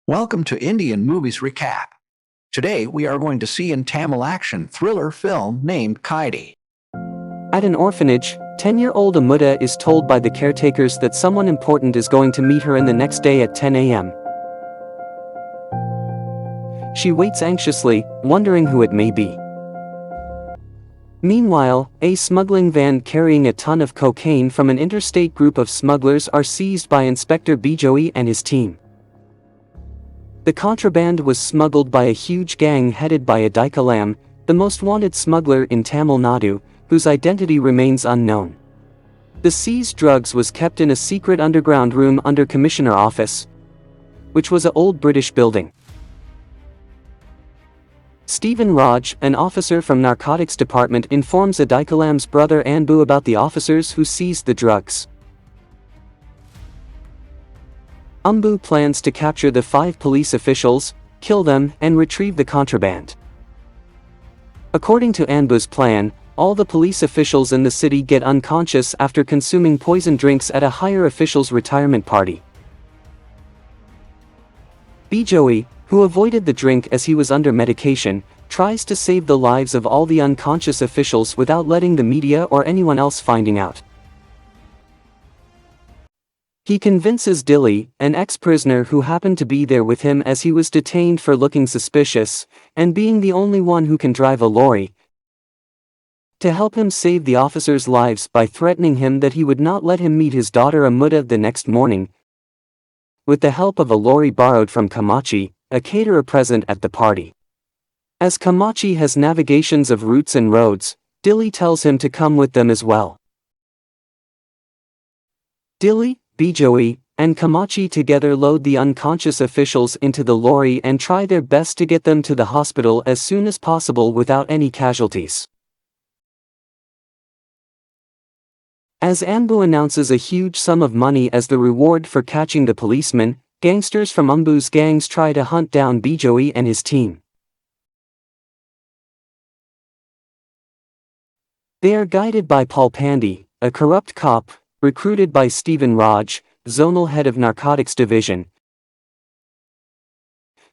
Welcome to Indian Movies Recap. Today we are going to see a Tamil action thriller film named Kaidi. At an orphanage, 10-year-old Amutta is told by the caretakers that someone important is going to meet her in the next day at 10 a.m. She waits anxiously, wondering who it may be. Meanwhile, a smuggling van carrying a ton of cocaine from an interstate group of smugglers are seized by Inspector Bijoy and his team. The contraband was smuggled by a huge gang headed by Adikalam, the most wanted smuggler in Tamil Nadu, whose identity remains unknown. The seized drugs was kept in a secret underground room under Commissioner Office, which was an old British building. Stephen Raj, an officer from Narcotics Department, informs Adikalam's brother Anbu about the officers who seized the drugs. Ambu plans to capture the 5 police officials, kill them, and retrieve the contraband. According to Anbu's plan, all the police officials in the city get unconscious after consuming poison drinks at a higher official's retirement party. Bijoy, who avoided the drink as he was under medication, tries to save the lives of all the unconscious officials without letting the media or anyone else finding out. He convinces Dilly, an ex-prisoner who happened to be there with him as he was detained for looking suspicious, and being the only one who can drive a lorry, to help him save the officers' lives by threatening him that he would not let him meet his daughter Amutta the next morning, with the help of a lorry borrowed from Kamachi, a caterer present at the party. As Kamachi has navigations of routes and roads, Dilly tells him to come with them as well. Dilly, Bijoy, and Kamachi together load the unconscious officials into the lorry and try their best to get them to the hospital as soon as possible without any casualties. As Anbu announces a huge sum of money as the reward for catching the policeman, gangsters from Ambu's gangs try to hunt down Bijoy and his team. They are guided by Paul Pandey, a corrupt cop, recruited by Stephen Raj, zonal head of narcotics division,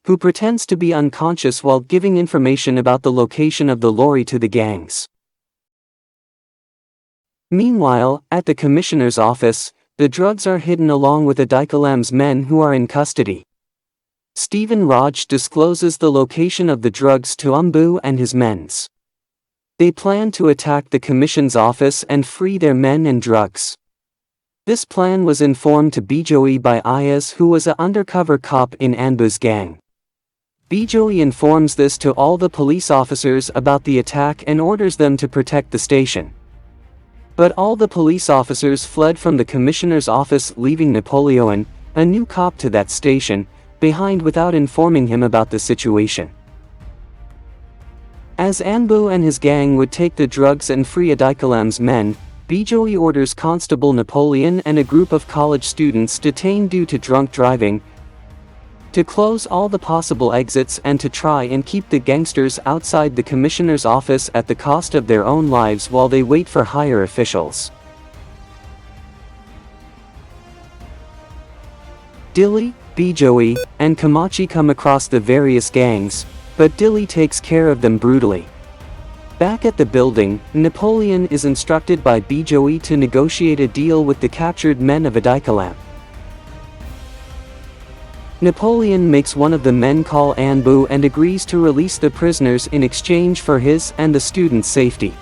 who pretends to be unconscious while giving information about the location of the lorry to the gangs. Meanwhile, at the commissioner's office, the drugs are hidden along with Adikalam's men who are in custody. Stephen Raj discloses the location of the drugs to Ambu and his men. They plan to attack the commission's office and free their men and drugs. This plan was informed to Bijoy by Ayaz, who was an undercover cop in Anbu's gang. Bijoy informs this to all the police officers about the attack and orders them to protect the station. But all the police officers fled from the commissioner's office, leaving Napoleon, a new cop to that station, behind without informing him about the situation. As Anbu and his gang would take the drugs and free Adikalam's men, Bijoy orders Constable Napoleon and a group of college students detained due to drunk driving to close all the possible exits and to try and keep the gangsters outside the commissioner's office at the cost of their own lives while they wait for higher officials. Dilly, Bijoy, and Kamachi come across the various gangs, but Dilly takes care of them brutally. Back at the building, Napoleon is instructed by Bijoy to negotiate a deal with the captured men of Adikalam. Napoleon makes one of the men call Anbu and agrees to release the prisoners in exchange for his and the students' safety.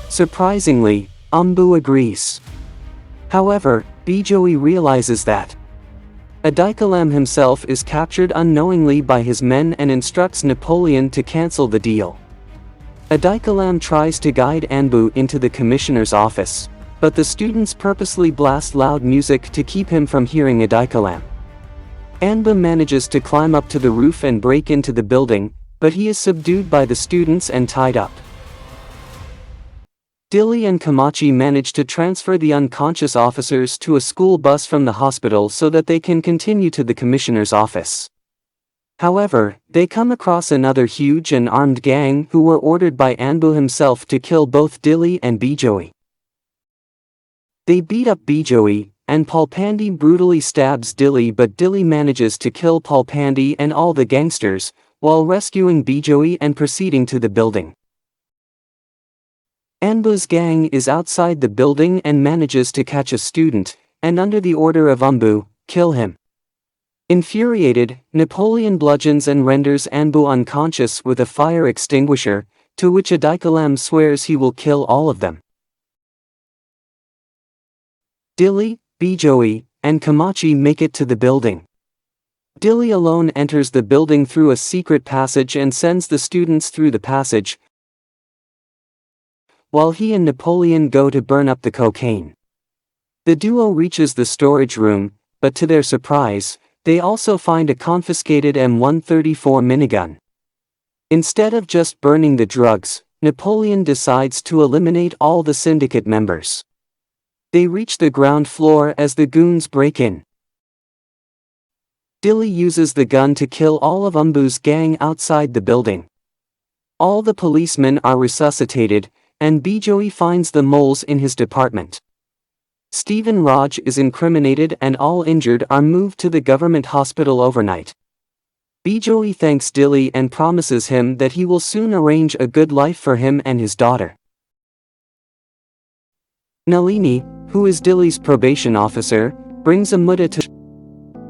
Surprisingly, Ambu agrees. However, Bijoy realizes that Adikalam himself is captured unknowingly by his men and instructs Napoleon to cancel the deal. Adikalam tries to guide Anbu into the commissioner's office, but the students purposely blast loud music to keep him from hearing Adikalam. Anbu manages to climb up to the roof and break into the building, but he is subdued by the students and tied up. Dilly and Kamachi manage to transfer the unconscious officers to a school bus from the hospital so that they can continue to the commissioner's office. However, they come across another huge and armed gang who were ordered by Anbu himself to kill both Dilly and Bijoy. They beat up Bijoy, and Palpandi brutally stabs Dilly, but Dilly manages to kill Palpandi and all the gangsters, while rescuing Bijoy and proceeding to the building. Ambu's gang is outside the building and manages to catch a student, and under the order of Ambu, kill him. Infuriated, Napoleon bludgeons and renders Ambu unconscious with a fire extinguisher, to which Adikalam swears he will kill all of them. Dilly, Bijoy, and Kamachi make it to the building. Dilly alone enters the building through a secret passage and sends the students through the passage, while he and Napoleon go to burn up the cocaine. The duo reaches the storage room, but to their surprise, they also find a confiscated M134 minigun. Instead of just burning the drugs, Napoleon decides to eliminate all the syndicate members. They reach the ground floor as the goons break in. Dilly uses the gun to kill all of Ambu's gang outside the building. All the policemen are resuscitated, and Bijoy finds the moles in his department. Stephen Raj is incriminated and all injured are moved to the government hospital overnight. Bijoy thanks Dilly and promises him that he will soon arrange a good life for him and his daughter. Nalini, who is Dilly's probation officer, brings a mutta to.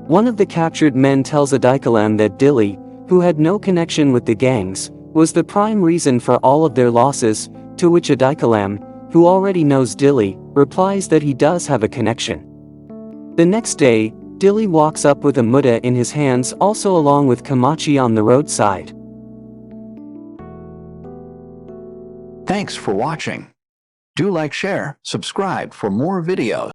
One of the captured men tells Adikalam that Dilly, who had no connection with the gangs, was the prime reason for all of their losses, to which Adikalam, who already knows Dilly, replies that he does have a connection. The next day, Dilly walks up with a mutta in his hands, also along with Kamachi on the roadside. Thanks for watching. Do like, share, subscribe for more videos.